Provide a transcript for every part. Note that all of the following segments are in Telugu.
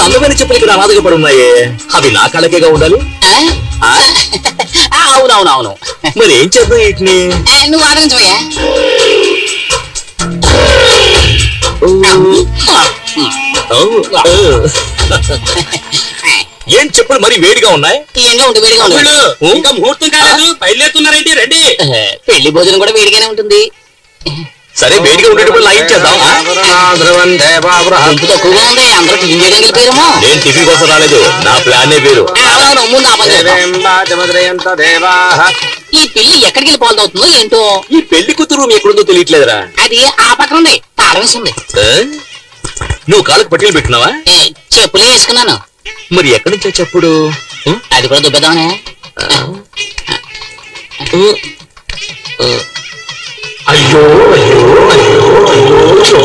అందమైన చెప్పులు ఇక్కడ అనాథగా పడి ఉన్నాయే, అవి నా కళ్ళకేగా ఉండాలి. అవునవునవును, మరి ఏం చేద్దాం వీటిని? నువ్వు ఆదరించవయ్యా. ఏం చెప్పులు మరి వేడిగా ఉన్నాయి? ఇంకా ముహూర్తం కాలేదు, బయలుదేరుతున్నారేంటి? రెడీ. పెళ్లి భోజనం కూడా వేడిగానే ఉంటుంది. సరే వేడిగా ఉండేటప్పుడు లైట్ చేద్దాం. తక్కువగా ఉంది, అందరూ టిఫిన్ చేయడానికి వెళ్ళిపోయారేమో. నేను టిఫిన్ కోసం రాలేదు, నా ప్లాన్ వేరు. ఈ పెళ్లి ఎక్కడికి వెళ్ళిపోవాలి అవుతుందో ఏంటో. ఈ పెళ్లి కూతురు ఎక్కడుందో తెలియట్లేదురా. అది ఆ పక్కన ఉంది, తాళం వేసింది. నువ్వు కాళ్ళకు పట్టీలు పెట్టినావా? చెప్పులే వేసుకున్నాను. మరి ఎక్కడి నుంచో చెప్పుడు? అది కూడా దుబ్బేద్దామనే. అయ్యో అయ్యో అయ్యో అయ్యో.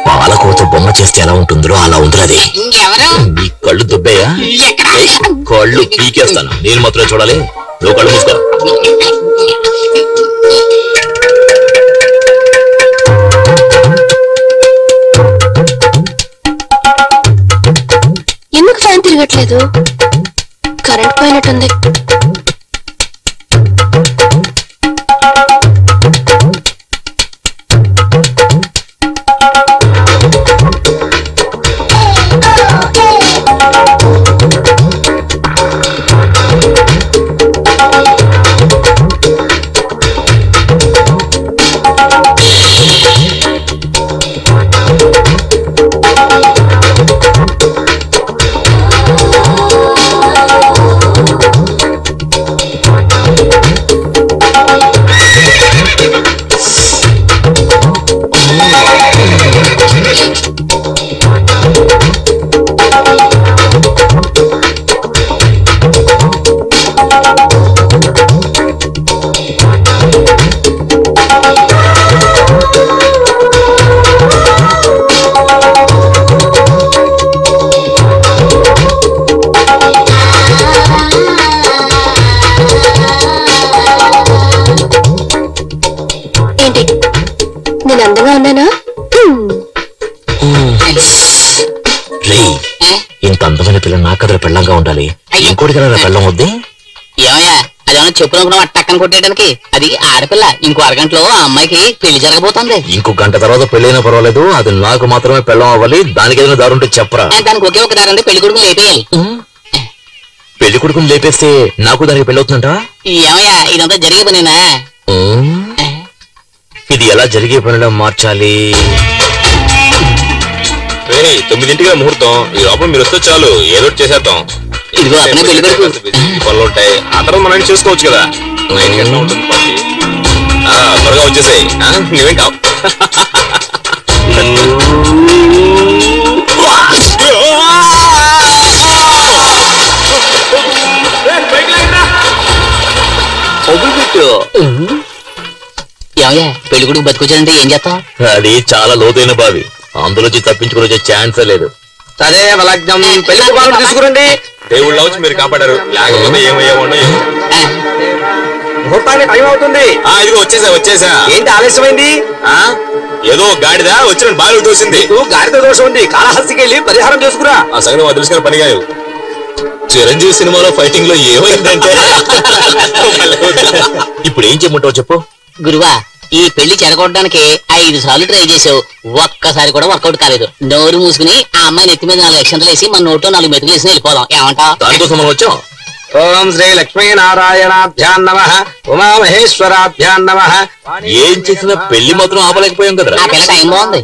పాలకోత బొమ్మ చేస్తే ఎలా ఉంటుందో అలా ఉంటుంది. అది నీ కళ్ళు దుబ్బయ్యా, కళ్ళు పీకేస్తాను. నేను మాత్రం చూడాలి, నువ్వు కళ్ళు మూసుకో. ఎందుకు ఫ్యాన్ తిరగట్లేదు? కరెంట్ పోయినట్టుంది. నేను అందంగా ఉన్నానా? ఇంత అందమైన పిల్ల నా కథల పెళ్ళంగా ఉండాలి. ఇంకోటి కదా పెళ్ళం వద్దే. ఏమయ్యా, అదేమన్నా చెప్పులనుకున్నావు అట్టక్కని కొట్టేయడానికి? అది ఆడపిల్ల. ఇంకో అరగంటలో ఆ అమ్మాయికి పెళ్లి జరగబోతోంది. ఇంకో గంట తర్వాత పెళ్ళైనా పర్వాలేదు, అది నాకు మాత్రమే పెళ్ళం అవ్వాలి. దానికి ఏదైనా దారి ఉంటే చెప్పరా? దానికి ఒకే ఒక దారి అంటే పెళ్లి కొడుకుని లేపేయాలి. పెళ్లి కొడుకుని లేపేస్తే నాకు దానికి పెళ్ళి అవుతుందంట. ఏమయ్యా, ఇదంతా జరిగే పనేనా? ఇది ఎలా జరిగే పనిలో మార్చాలి? 9ంటిగా ముహూర్తం, ఈ లోపల మీరు వస్తే చాలు, ఏదో చేసేద్దాం. ఇదిగో అతనే పెళ్లి కొడుకు. పనులు ఉంటాయి, ఆ తర్వాత మనం చూసుకోవచ్చు కదా. 9 గంటల ఉంటుంది పార్టీ. త్వరగా వచ్చేసాయి. నువ్వేం కావు. ఏమయ్యా, పెళ్లి కొడుకు బతికొచ్చాడంటే ఏం చేస్తాం? అది చాలా లోతైన బావి, అందులోంచి తప్పించుకుని వచ్చే ఛాన్సే లేదు. సరే లగ్నం పెళ్లి తీసుకురండి. దేవుళ్ళ వచ్చి మీరు కాపాడారు, లేకపోతే ఏమయ్యామో. ముహూర్తానికి టైం అవుతుంది. ఇదిగో వచ్చేసా. ఏంటి ఆలస్యమైంది? ఏదో గాడిద వచ్చిన బాలు దోసింది. గాడిద దోషం ఉంది, కాళహస్తికి వెళ్ళి పరిహారం చేసుకురా. ఆ సంగతి తెలుసుకుని పనిగారు. చిరంజీవి సినిమాలో ఫైటింగ్ లో ఏమైందంటే ఇప్పుడు ఏం చెప్పమంటావు చెప్పు. గురువా, ఈ పెళ్లి చెడగొట్టడానికి 5 సార్లు ట్రై చేసావు, ఒక్కసారి కూడా వర్కౌట్ కాలేదు. నోరు మూసుకుని ఆ అమ్మాయి నెత్తి మీద 4 అక్షంతలు వేసి మన నోట్లో 4 మెతుకులు వేసి వెళ్ళిపోదాం. ఏమంటావు? దానికోసం మనం వచ్చాం. ఓం శ్రీ లక్ష్మీనారాయణాభ్యాం నమః, ఉమామహేశ్వరాభ్యాం నమః. ఏం చేసినా పెళ్లి మాత్రం ఆపలేకపోయాం కదరా. ఆ పిల్ల టైం బాగుంది.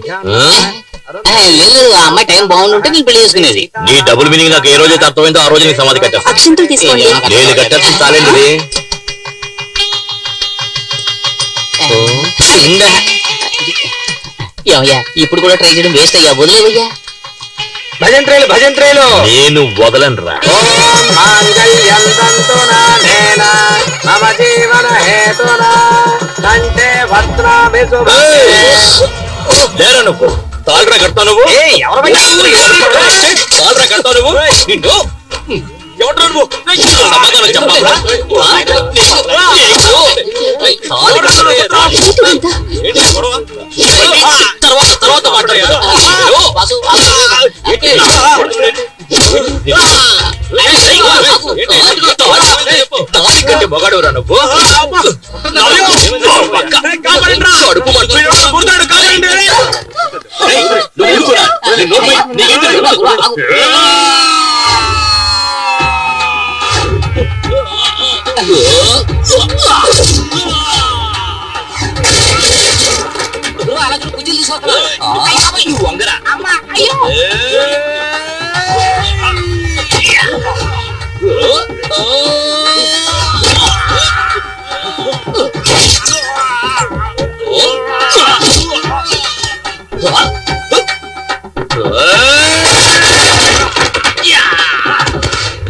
లేదు ఆ అమ్మాయి టైం బాగుంటుంటే నేను పెళ్లి చేసుకునేది. నీ డబుల్ మీనింగ్ నాకు ఏ రోజైతే అర్థమైందో ఆ రోజు నీ సమాధి కట్టేస్తా. అక్షంతలు తీసుకోండి. నేను కట్టాల్సిన తాలేంటిది. ఏమయ్యా ఇప్పుడు కూడా ట్రై చేయడం వేస్ట్ అయ్యా, వదిలేవయ్యా. భజంత్రేలు భజంత్రేలు. నేను వదలనురా. మమ జీవన హేతునా కంటే భద్రామి లేరా నువ్వు తాళ్ళరా కడతావు నువ్వు. తాళ్ళరా కడతావు నువ్వు. నిన్ను ఎవరు నువ్వు సమాధానం చెప్పాలా? తర్వాత మాట్లాడా మొగాడురా నువ్వు. కడుపు పూజలు తీసుకుంటున్నా.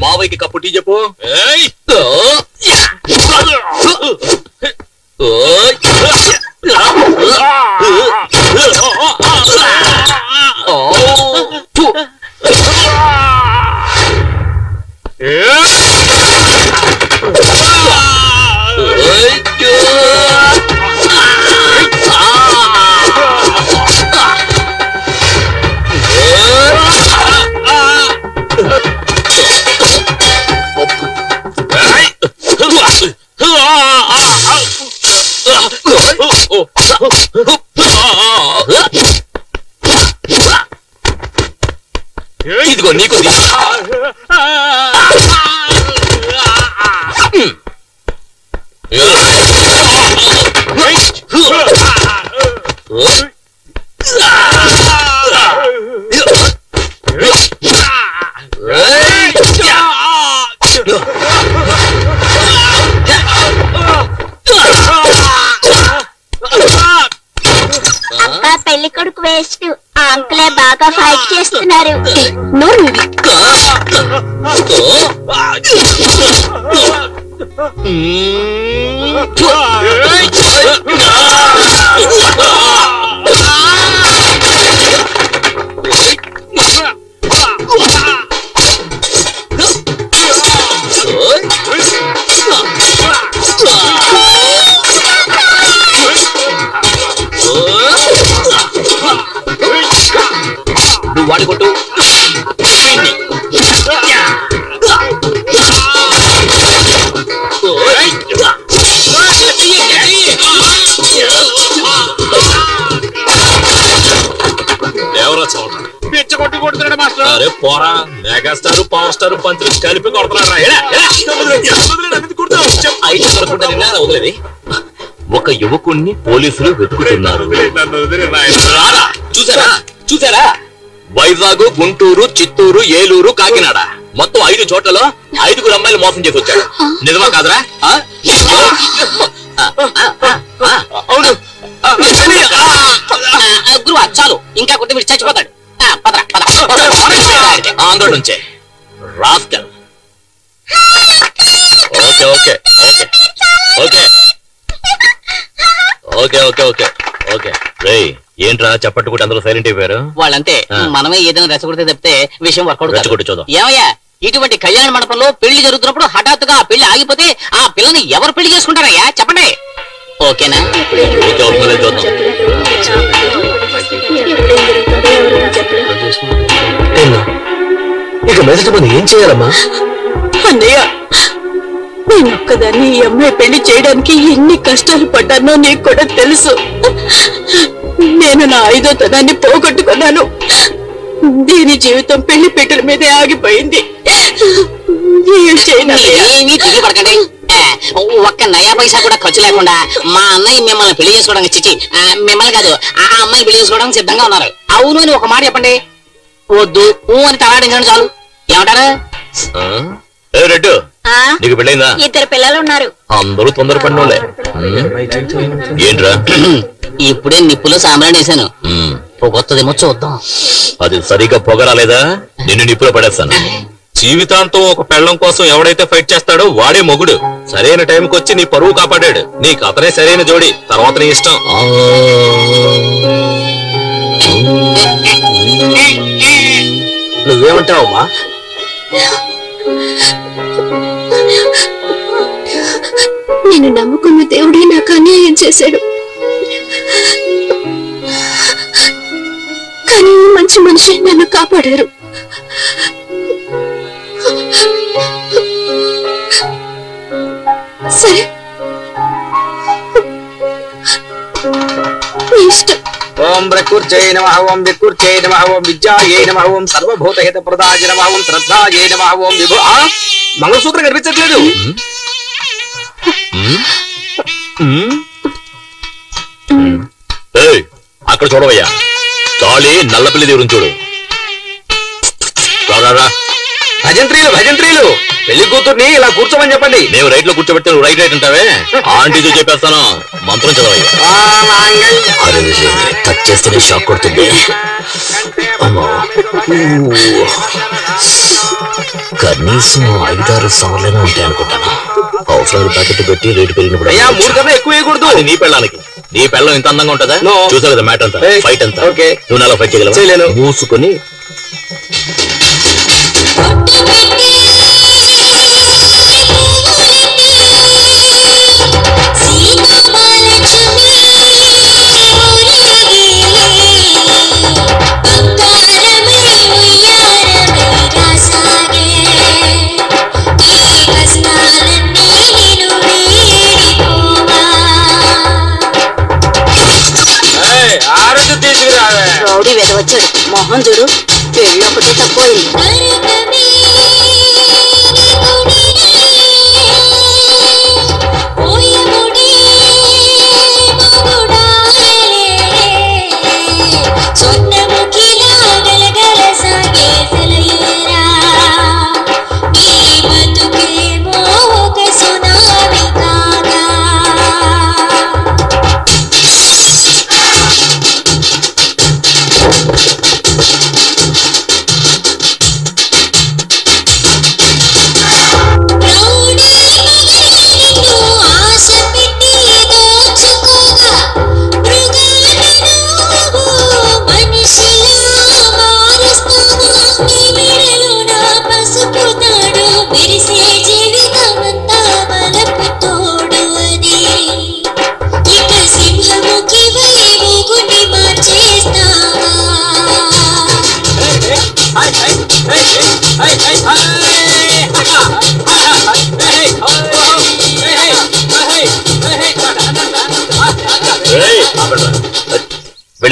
మావయ్యకి కప్పు టీ చెప్పు. ఇదిగో నీకు అక్క పెళ్లి కొడుకు వేస్ట్. ఆ అంకులే బాగా ఫైట్ చేస్తున్నారు. నోరు నువ్వు వాడి కొట్టు. ఎవరా చోట పిచ్చ కొట్టి కొడుతున్నాడు మాస్టర్. అరే పోరా, మెగాస్టార్ పవర్ స్టార్ పంచులు కలిపి కొడుతున్నాడు. వదిలేది. ఒక యువకుణ్ణి పోలీసులు వెతుకుతున్నారు. చూసారా చూసారా, వైజాగ్, గుంటూరు, చిత్తూరు, ఏలూరు, కాకినాడ మొత్తం 5 చోట్లలో 5 అమ్మాయిలు మోసం చేసి వచ్చాడు. నిజమా కాదురా? అవును. గురువు చాలు, ఇంకా కొట్టి మీరు చచ్చిపోతాడు. ఆంధ్ర నుంచే rascal. Okay okay okay okay okay okay okay okay. రేయ్ ఏంట్రా చప్పట్టుకుంటే అందరూ సైలెంట్ అయిపోయారు? వాళ్ళంతే. మనమే ఏదైనా రెచ్చగొడితే తప్పితే విషయం వర్కౌట్ రెచ్చగొట్టి చూద్దాం. ఏమయ్యా, ఇటువంటి కళ్యాణ మండపంలో పెళ్లి జరుగుతున్నప్పుడు హఠాత్తుగా ఆ పెళ్లి ఆగిపోతే ఆ పిల్లని ఎవరు పెళ్లి చేసుకుంటారయ్యా చెప్పండి. ఓకేనా? ఓకే అవుతుందో చూద్దాం. ఇక మెదటి మనం ఏం చేయాలమ్మా? అన్నయ్య, నేను ఒక్కదాన్ని ఈ అమ్మాయి పెళ్లి చేయడానికి ఎన్ని కష్టాలు పడ్డానో నీకు కూడా తెలుసు. నేను నా 5వ తనాన్ని పోగొట్టుకున్నాను. దీని జీవితం పెళ్లి పీటల మీదే ఆగిపోయింది. ఏమీ తిరిగి పడకండి. ఒక్క నయా పైసా కూడా ఖర్చు లేకుండా మా అన్నయ్య మిమ్మల్ని పెళ్లి చేసుకోవడానికి చిచ్చి మిమ్మల్ని కాదు ఆ అమ్మాయిని పెళ్లి చేసుకోవడానికి సిద్ధంగా ఉన్నారు. అవును అని ఒక మాట చెప్పండి. వద్దు అని తలాడించండి చాలు. ఏమంటారు? రెడ్డు నీకు పెళ్ళైందా? 2 పిల్లలు ఉన్నారు. అందరూ తొందరపడినోళ్ళే. ఏంట్రా? ఇప్పుడే నిప్పులో సాంబ్రాణి వేసాను. పొగొత్తదేమో చూద్దాం. అది సరిగా పొగరాలేదా నిన్ను నిప్పులో పడేస్తాను. జీవితాంతం ఒక పెళ్ళం కోసం ఎవడైతే ఫైట్ చేస్తాడో వాడే మొగుడు. సరైన టైంకి వచ్చి నీ పరువు కాపాడాడు. నీకు అతనే సరైన జోడి, తర్వాత నీ ఇష్టం. నువ్వేమంటావమ్మా? నేను నమ్ముకున్న దేవుడే నాకు అన్యాయం చేశాడు. కానీ మంచి మనిషి నన్ను కాపాడారు. సరే ఇష్టం. ఓం ప్రకృత్యై నమః, ఓం వికృత్యై నమః, ఓం విద్యాయై నమః, ఓం సర్వభూతహిత ప్రదాయ నమః, ఓం శ్రద్ధాయై నమః, ఓం విభు. మంగళసూత్రం కనిపించట్లేదు. అక్కడ చూడవయ్యా, తాళి నల్లపిల్లి దేవుని చూడు. రారా భజంత్రీలు పెళ్లి కూతుర్ని ఇలా కూర్చోమని చెప్పండి. మేము రైట్ లో కూర్చోబెట్టి నువ్వు రైట్ అంటావే. ఆంటీతో చెప్పేస్తాను, మంత్రం చదవయ్యా. టచ్ చేస్తేనే షాక్ కొడుతుంది. కనీసం 5-6 సవర్లైనా ఉంటాయి అనుకుంటాను. అవసరాలు ప్యాకెట్ పెట్టి రేటు పెరిగినప్పుడు 3 కన్నా ఎక్కువ వేయకూడదు. అది నీ పెళ్ళానికి. నీ పెళ్ళం ఇంత అందంగా ఉంటుందా? చూసావు కదా మ్యాటర్ అంతా, ఫైట్ అంతా. నువ్వు నాలో ఫైట్ చేయగలవు? మూసుకొని రౌడీ వెదవచ్చాడు. మొహం చూడు, పెళ్ళి ఒకటే తక్కువైంది.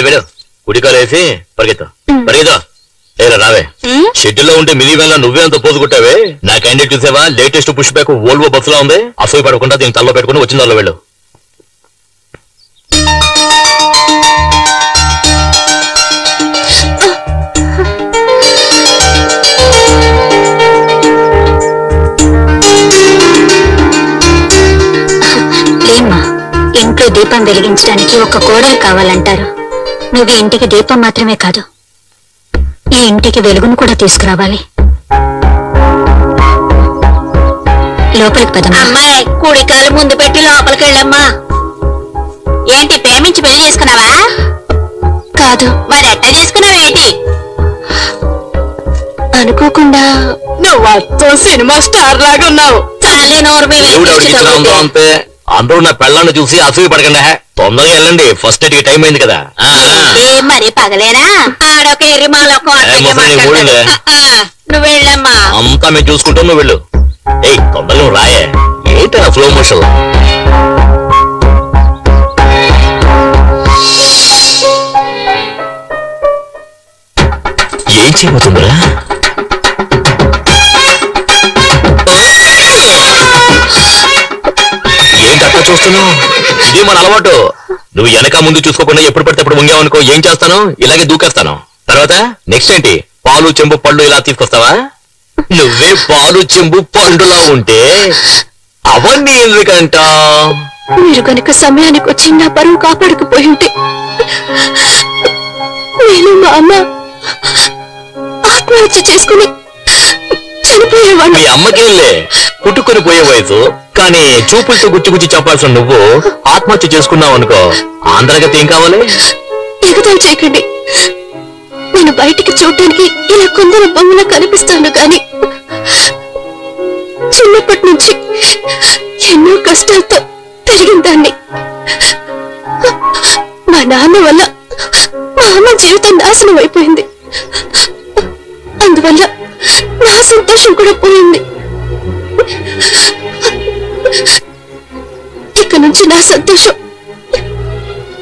వెళ్ళు కుడికాలు వేసి పరిగెత్తా. ఏరా రావే. షెడ్యూల్లో ఉంటే మినీ వ్యాన్ లో నువ్వే అంత పోజు కొట్టావే. నా క్యాండిడేట్ చూసావా? లేటెస్ట్ పుష్ బ్యాక్ వోల్వో బస్సులో ఉంది. అసూయ పడకుండా దీన్ని తల్లో పెట్టుకుని వచ్చిన దానిలో వెళ్ళు. ఇంట్లో దీపం వెలిగించడానికి ఒక కోడలు కావాలంటారు. నువ్వు ఇంటికి దీపం మాత్రమే కాదు, ఈ ఇంటికి వెలుగును కూడా తీసుకురావాలి. లోపలికి పదమ్మా. అమ్మాయి, కుడికాలు ముందు పెట్టి లోపలికి వెళ్ళమ్మా. ఏంటి, ప్రేమించి పెళ్లి చేసుకున్నావా? కాదు. మరి ఎట్టా చేసుకున్నావేంటి? అనుకోకుండా. నువ్వు అచ్చం సినిమా స్టార్ లాగా ఉన్నావు. చాలే నోరు అంతే. అందరూ నా పెళ్ళాన్ని చూసి అసూయ పడకండి. తొందరగా వెళ్ళండి, ఫస్ట్ నైట్ కి టైం అయింది కదా. మరి పగలేనా? ఆడొక ఎరిమాలొక నువ్వు వెళ్ళమ్మా. అంతా మేము చూసుకుంటాం, నువ్వు వెళ్ళు. ఏయ్ తొందరగా నువ్వు రాయే. ఏంటా స్లో మోషన్? ఏం చేయబోతుందిరా? చూస్తున్నావు? ఇది మన అలవాటు. నువ్వు వెనక ముందు చూసుకోకుండా ఎప్పుడు పడితే అప్పుడు ఉంగావనుకో, ఏం చేస్తాను? ఇలాగే దూకేస్తాను. తర్వాత నెక్స్ట్ ఏంటి? పాలు చెంబు పళ్ళు ఇలా తీసుకొస్తావా? నువ్వే పాలు చెంబు పండులా ఉంటే అవన్నీ ఎందుకంట? మీరు కనుక సమయానికి వచ్చి నా పరువు కాపాడకపోయి ఉంటే నేను మా అమ్మ ఆత్మహత్య చేసుకుని చనిపోయేవాడిని. మీ అమ్మకేంలే పుట్టుకొని పోయే వయసు, కానీ చూపులతో గుచ్చి చెప్పాల్సిన నువ్వు ఆత్మహత్య చేసుకున్నావు అనుకో, ఆంధ్రగతి ఏం కావాలి? ఎగతాలు చేయకండి. నేను బయటికి చూడటానికి ఇలా కొందరు బొమ్మలా కనిపిస్తాను కానీ చిన్నప్పటి నుంచి ఎన్నో కష్టాలతో పెరిగిన దాన్ని. మా నాన్న వల్ల మా అమ్మ జీవితం నాశనం అయిపోయింది. అందువల్ల నా సంతోషం కూడా పోయింది. ఇక నుంచి నా సంతోషం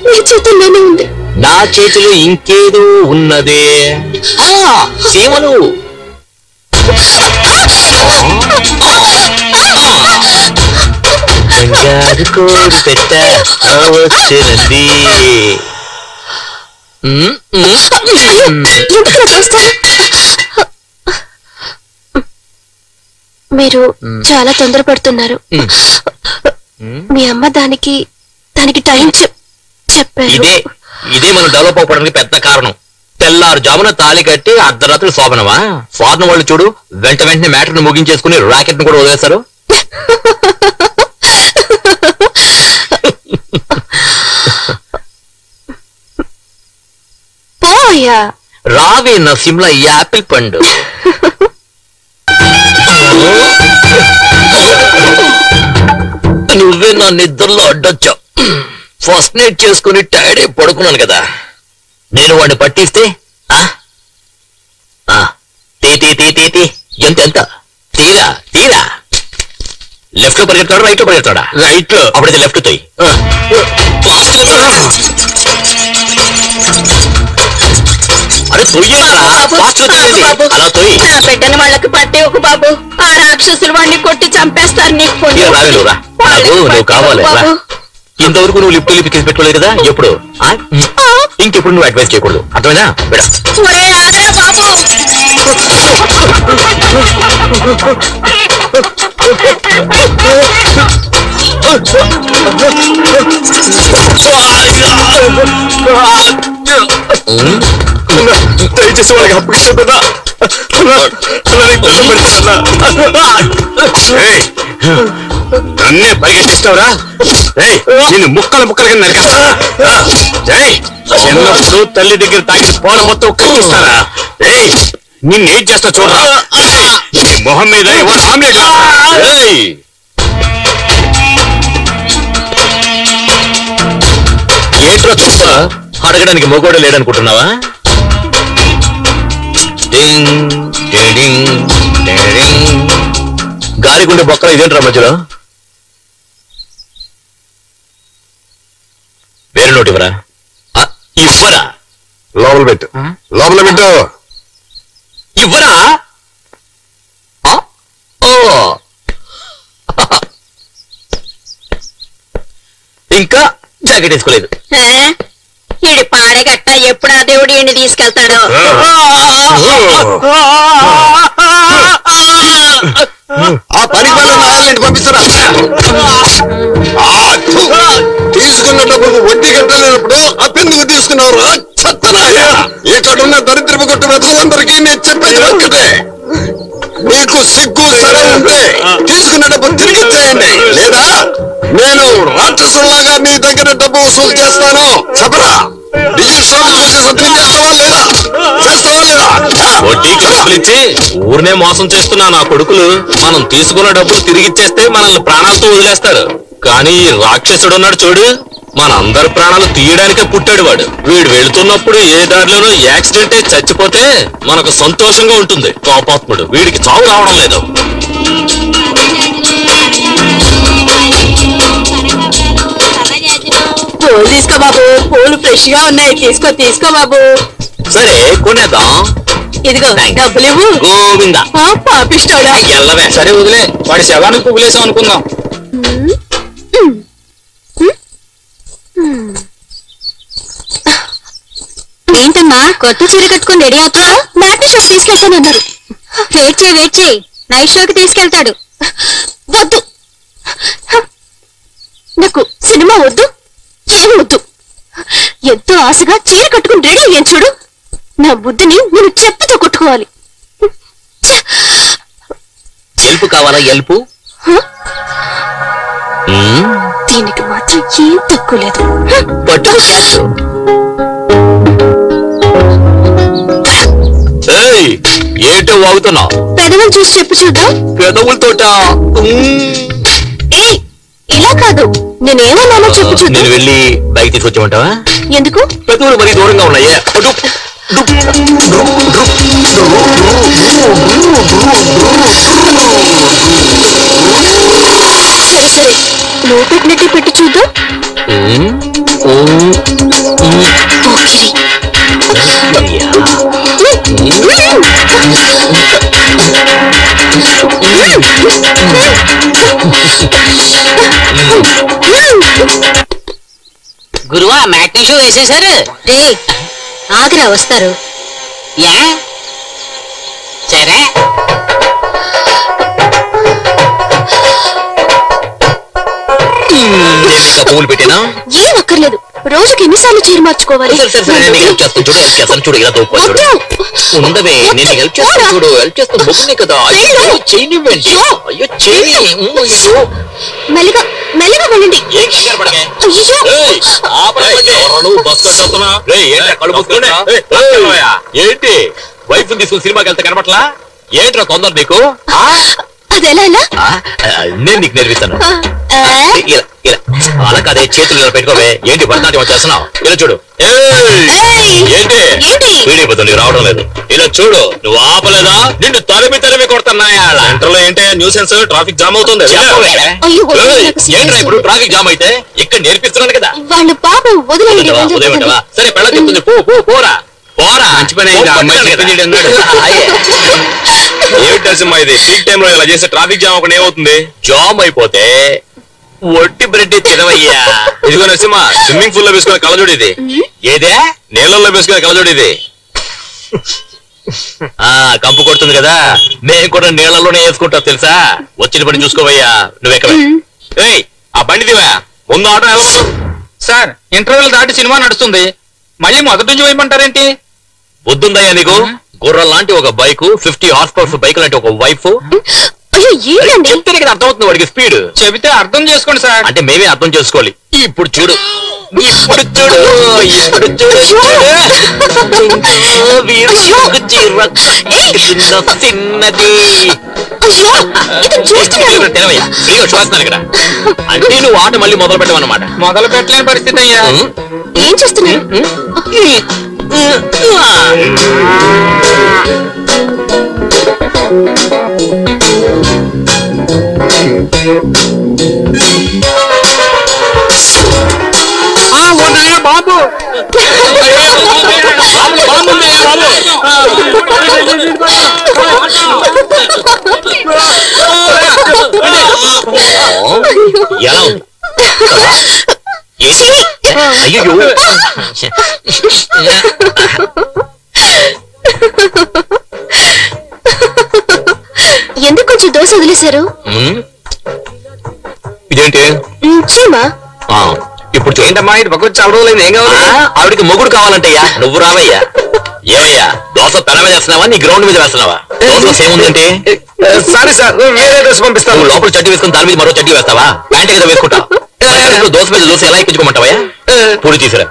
నీ చేతుల్లోనే ఉంది. నా చేతిలో ఇంకేదో ఉన్నదే. సీమలు బంగారు కోడి పెట్ట వచ్చినది. మీరు చాలా తొందరపడుతున్నారు. మీ అమ్మ దానికి టైం చెప్పారు. ఇదే మనం డెవలప్ అవ్వడానికి పెద్ద కారణం. తెల్లారుజామున తాళి కట్టి అర్ధరాత్రి శోభనమా? స్వార్థం వాళ్ళు చూడు, వెంటనే మ్యాటర్ ను ముగించేసుకుని రాకెట్ ను కూడా వదిలేస్తారు. పోయా రావే నా సిమ్లా యాపిల్ పండు. నువ్వే నా నిద్రలో అడ్డొచ్చావు. ఫస్ట్ నైట్ చేసుకుని టైర్డ్ అయి పడుకున్నాను కదా. నేను వాడిని పట్టిస్తే ఎంత తీరా లెఫ్ట్ లో పరిగెత్తాడు, రైట్ లో పరిగెత్తాడా? రైట్ లో. అప్పుడైతే లెఫ్ట్ తోయి. అరే తొయ్యాలా? ఫాస్ట్ గా తొయ్యండి. అలా తొయ్యి. నా బిడ్డని వాళ్ళకి పట్టే ఒక బాబు. ఆ రాక్షసులు వాడిని కొట్టి చంపేస్తారు. నీకు రావే నువ్వు రా. నాకు నువ్వు కావాలి రా. ఇంతవరకు నువ్వు లిప్ లిప్ కేసు పెట్టుకోలేదు కదా ఎప్పుడు? ఇంకెప్పుడు నువ్వు అడ్వైస్ చేయకూడదు, అర్థమైనా? దయచేసి వాళ్ళకి అప్పగించదా? నన్నే పరిగెట్టిస్తావురా? నేను ముక్కలు ముక్కలుగా నరికేస్తా. చిన్నప్పుడు తల్లి దగ్గర తాగిన పాలు మొత్తం కక్కిస్తారా? నిన్నేం చేస్తా చూడరా? నీ మొహం మీద ఇవాళ ఆమ్లెట్. ఏంట్రా చూస్తా? అడగడానికి మొగోడు లేడనుకుంటున్నావా? గాలిగుండే బొక్కలు ఇదేంట్రా మధ్యలో? వేరే నోటి ఇవ్వరా? ఇవ్వరా? లోపల పెట్టు, లోపల పెట్టు. ఇవ్వరా? ఇంకా జాకెట్ వేసుకోలేదు. ఈడి పాడగట్ట ఎప్పుడు ఆ దేవుడు ఈయన్ని తీసుకెళ్తాడు. ఆ పని వాళ్ళని పంపిస్తారా? తీసుకున్న డబ్బులు వడ్డీ కట్టలేనప్పుడు అప్పెందుకు తీసుకున్నారు? చెత్తనాయ ఇక్కడున్న దరిద్రపు కొట్టు వెతలందరికీ నేను చెప్పేది ఒక్కటే, మీకు సిగ్గు సరే ఉంటే తీసుకున్న డబ్బు తిరిగి ఇచ్చేయండి, లేదా నేను రాక్షసులాగా మీ దగ్గర డబ్బు వసూలు చేస్తాను. చెప్పరా? వడ్డీకి డబ్బులు ఇచ్చి ఊరినే మోసం చేస్తున్నా నా కొడుకులు. మనం తీసుకున్న డబ్బులు తిరిగిచ్చేస్తే మనల్ని ప్రాణాలతో వదిలేస్తారు. కానీ ఈ రాక్షసుడు ఉన్నాడు చూడు, మనందరి ప్రాణాలు తీయడానికే పుట్టాడు వాడు. వీడు వెళుతున్నప్పుడు ఏ దారిలోనూ యాక్సిడెంట్ అయి చచ్చిపోతే మనకు సంతోషంగా ఉంటుంది. పాపాత్ముడు, వీడికి చావు రావడం లేదు. పూలు తీసుకో బాబు, పూలు ఫ్రెష్ గా ఉన్నాయి. తీసుకో బాబు. సరే కొనేద్దాం. ఇదిగో డబ్బులు ఇవ్వు. గోవిందా. పాపిస్తాడా? ఎల్లవే. సరే వదిలే, వాడి శవానికి పువ్వులేసాం అనుకుందాం. కొత్త చీర కట్టుకుని రెడీ అవుతా మ్యాట్ని షోకి తీసుకెళ్తానన్నారు. వెయిట్ చేయి నైట్ షోకి తీసుకెళ్తాడు. వద్దు, నాకు సినిమా వద్దు, ఏమి వద్దు. ఎంతో ఆశగా చీర కట్టుకుని రెడీ అయ్యాను చూడు. నా బుద్ధిని నేను చెప్పుతో కొట్టుకోవాలి. ఎల్పు కావాలా? ఎల్పు దీనికి మాత్రం ఏం తక్కువ లేదు. పట్టు ఏంటో వాగుతున్నావు? పెదవులు చూసి చెప్పు చూద్దాం. పెదవులతోట ఇలా కాదు, నేనేమన్నానో చెప్పు చూద్దాం. నేను వెళ్ళి బైక్ తీసుకొచ్చామంటావా? ఎందుకు? పెదవులు మరీ దూరంగా ఉన్నాయే. సరే సరే, నువ్వు పెట్టినట్టే పెట్టి చూద్దాం. పోకిరి. గురువా మ్యాట్నీ షో వేసేశారు. ఆగ్రా వస్తారు. యా సరే. పువ్వులు పెట్టినా ఏం అక్కర్లేదు. రోజుకి ఎన్నిసార్లు చీర మార్చుకోవాలి? చూడు ఇలా తోపుకోవాలి. ఉండవే, నేను హెల్ప్ చేస్తాను. చూడు హెల్ప్ చేస్తాను. బొగ్గునే కదా. చేయనివ్వండి. అయ్యో చేయి. మెల్లగా మెల్లగా వెళ్ళండి. ఏంటి వైఫ్ తీసుకుని సినిమాకి వెళ్తే కనపట్లా? ఏంట్రా తొందర నీకు? అదెలా? నేను నీకు నేర్పిస్తాను. అలా కాదే, చేతులు ఇలా పెట్టుకోవే. ఏంటి భరతనాట్యం చేస్తున్నావు? ఇలా చూడు. ఏంటి పీడిపోతుంది, రావడం లేదు. ఇలా చూడు. నువ్వు ఆపలేదా? నిన్ను తరిమి కొడుతున్నాయా? సెంటర్లో ఏంటి న్యూసెన్స్? ట్రాఫిక్ జామ్ అవుతుంది. ఏంట్రా ఇప్పుడు ట్రాఫిక్ జామ్ అయితే? ఇక్కడ నేర్పిస్తున్నాను కదా. వాళ్ళు పాపం వదిలేయండి. ఉదయమంటావా? సరే పెళ్ళ చెప్తుంది. పోరా పోరా. మంచి పని ఏమిటమ్మా ఇది? పీక్ టైమ్ లో ఇలా చేస్తే ట్రాఫిక్ జామ్ ఒకటి ఏమవుతుంది? జామ్ అయిపోతే ఒట్టి బ్రెడ్ తినవయ్యా. ఇదిగో నరసింహ, స్విమ్మింగ్ పూల్ లో వేసుకునే కలజోడు ఇది. ఏదే? నీళ్ళల్లో వేసుకునే కలజోడు ఇది. కంపు కొడుతుంది కదా, మేము కూడా నీళ్ళలోనే వేసుకుంటాం తెలుసా. వచ్చిన పని చూసుకోవయ్యా. నువ్వెక్కవే. ఆ బండి దివా. ముందు ఆటో ఎలా? సార్ ఇంటర్వెల్ దాటి సినిమా నడుస్తుంది, మళ్ళీ మొదటి నుంచి వేయమంటారేంటి? బుద్ధుందయ్యా నీకు? గుర్రం లాంటి ఒక బైక్, 50 హార్స్ పవర్ బైక్ లాంటి ఒక వైఫ్. చెప్తే కదా అర్థమవుతుంది వాడికి స్పీడ్. చెబితే అర్థం చేసుకోండి సార్. అంటే మేమే అర్థం చేసుకోవాలి. ఇప్పుడు చూడు. చిన్నది చూస్తున్నాను ఇక్కడ. అంటే నువ్వు ఆట మళ్ళీ మొదలు పెట్టమన్నమాట. మొదలు పెట్టలేని పరిస్థితి అయ్యా. ఏం చేస్తున్నారు? బాబు ఎలా ఉంది? అయ్యో ఎందుకు కొంచెం దోశ వదిలేశారు? ఇదేంటి? చీమా. ఇప్పుడు ఏంటమ్మా ఇటు పక్క వచ్చి అవడం ఏం కావాలి? ఆవిడికి మొగుడు కావాలంటయ్యా. నువ్వు రావయ్యా. ఏమయ్యా దోశ పెన మీద వేస్తున్నావా నీ గ్రౌండ్ మీద వేస్తున్నావా? దోశ ఏముందంటే సారీ సార్, వేరే డ్రెస్ పంపిస్తాను. లోపల చడ్డీ వేసుకుని దాని మీద మరో చడ్డీ వేస్తావా? ప్యాంట్ కదా వేసుకుంటా. దోశ మీద దోశ ఎలా ఎక్కించుకోమంటావా? పూరి తీసురా.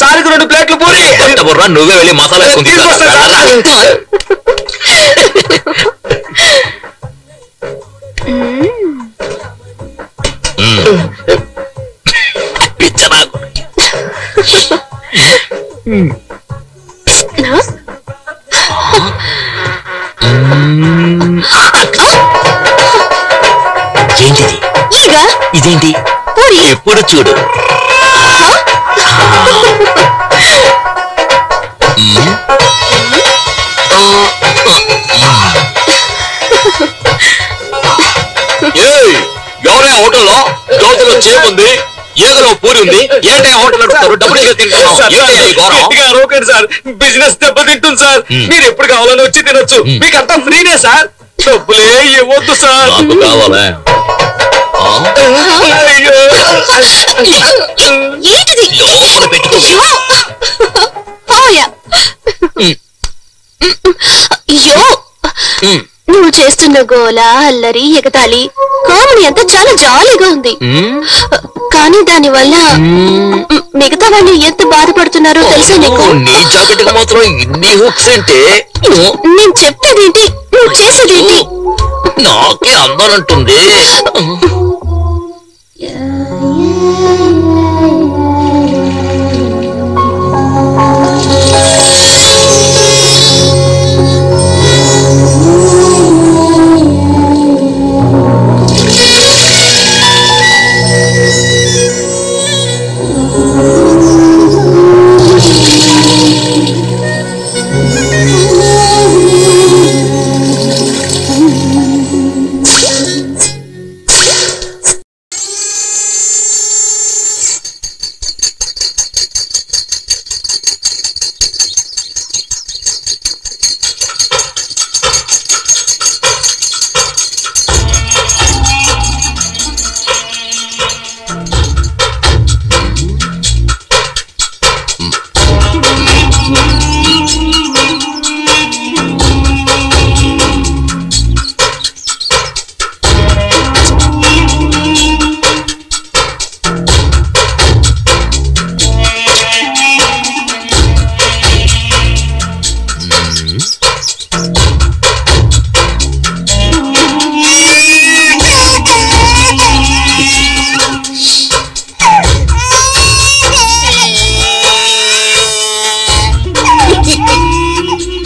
సారికి 2 ప్లేట్లు పూరి. బుర్రా, నువ్వే వెళ్ళి మసాలా వేసుకుని పిచ్చనా. ఏంటిది? ఇదేంటి? ఎప్పుడు చూడు. ఎవరే హోటల్లో దోశలో చేముంది, ఏదో పూరి ఉంది ఏంటో హోటల్ నడుపుతారు డబ్బులు తింటారు సార్ బిజినెస్ దెబ్బతింటుంది సార్ మీరు ఎప్పుడు కావాలని వచ్చి తినొచ్చు మీకంతా ఫ్రీనే సార్ డబ్బులే ఇవ్వద్దు సార్ నాకు కావాలా లోపల పెట్టుకో అయ్యో నువ్వు చేస్తున్న గోల అల్లరి ఎగతాళి కామెడీ అంతా చాలా జాలీగా ఉంది కానీ దాని వల్ల మిగతా వాళ్ళు ఎంత బాధపడుతున్నారో తెలుసా నీకు నీ జాకెట్ మాత్రం ఇన్ని హుక్స్ అంటే నేను చెప్పేదేంటి నువ్వు చేసేదేంటి నాకే అందాలంటుంది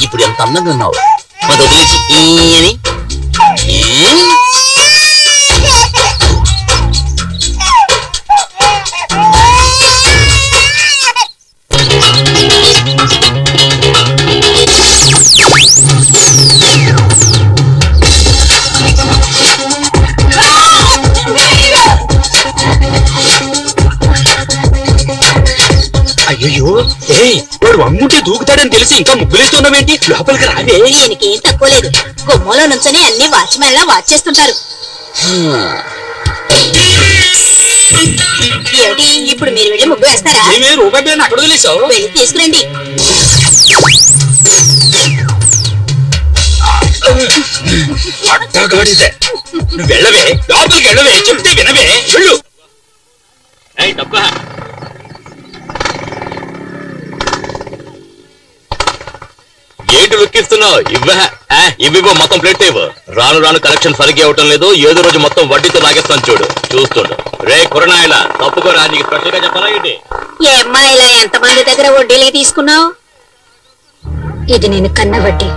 ఇప్పుడు ఎంత అందంగా ఉన్నావు మరి వదిలేసి అని అయ్యో వాడు అమ్ముంటే దూకుతాడని తెలిసి ఇంకా ముగ్గులేస్తున్నావేంటి లోపలికి రావే దీనికి తక్కువ లేదు గుమ్మలో నుంచొని అన్ని వాచ్మెన్ లా వాచ్ చేస్తుంటారు ఏమిటి ఇప్పుడు మీరు వెళ్ళి ముగ్గు వేస్తారా రూపాయి అక్కడ వదిలేసావు వెళ్ళి తీసుకురండి అట్టగాడిదే నువ్వు వెళ్ళవే లోపలికి వెళ్ళవే చెప్తే వినవే వెళ్ళు ఏంటి లొక్కిస్తున్నావు ఇవ్వ మొత్తం ప్లేట్ ఇవ్వు రాను రాను కలెక్షన్ సరిగ్గా అవటం లేదు ఏదో రోజు మొత్తం వడ్డీతో లాగేస్తాను చూడు చూస్తుండు రే కురనాయలా తప్పుకోరా నీకు స్పెషల్ గా చెప్పాలా ఏంటి ఏమ్మా ఇలా ఎంతమంది దగ్గర వడ్డీలకి తీసుకున్నావు ఇది నేను కన్న వడ్డీ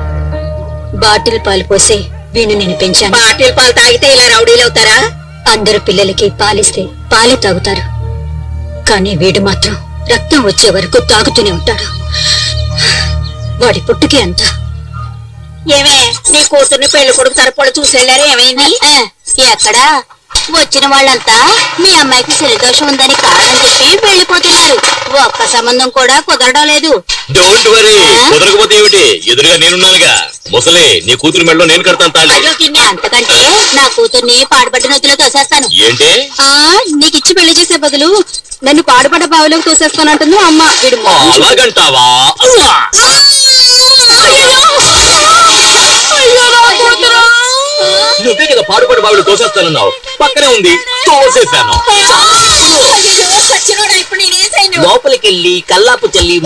బాటిల్ పాలు పోసి వీణు నేను పెంచాను బాటిల్ పాలు తాగితే ఇలా రౌడీలు అవుతారా అందరు పిల్లలకి పాలిస్తే పాలే తాగుతారు కానీ వీడు మాత్రం రక్తం వచ్చే వరకు తాగుతూనే ఉంటాడు వాడి పుట్టుకే అంత ఏమే నీ కూతుర్ని పెళ్లి కొడుకు తరపుడు చూసి వెళ్ళారు ఏమైంది ఎక్కడా వచ్చిన వాళ్ళంతా మీ అమ్మాయికి శనిదోషం ఉందని కారణం చెప్పి వెళ్ళిపోతున్నారు ఒక్క సంబంధం కూడా కుదరడం లేదు డోంట్ వరీ కుదరకపోతే ఏమిటి ఎదురుగా నేనున్నానుగా ముసలి నీ కూతురు మెడలో నేను కడతాను తాళి అంతకంటే నా కూతుర్ని పాడుబడ్డ నొత్తులో తోసేస్తాను ఏంటి నీకిచ్చి పెళ్లి చేసే బదులు నన్ను పాడుబడ్డ బావిలోకి తోసేస్తానంటుంది అమ్మ వీడు అలాగంటావా నువ్వే కదా పాడుపడి బావిలో తోసేస్తానన్నావు పక్కనే ఉంది తోసేసాను లోపలికి వెళ్ళి కల్లాపు చల్లి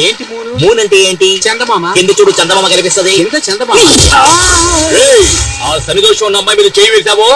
ఏంటి మూనంటే ఏంటి చందమామ కింద చూడు చందమామ కనిపిస్తుంది చందమామ ఆ శనిదోషం ఉన్న అమ్మాయి మీద చేయి వేసావో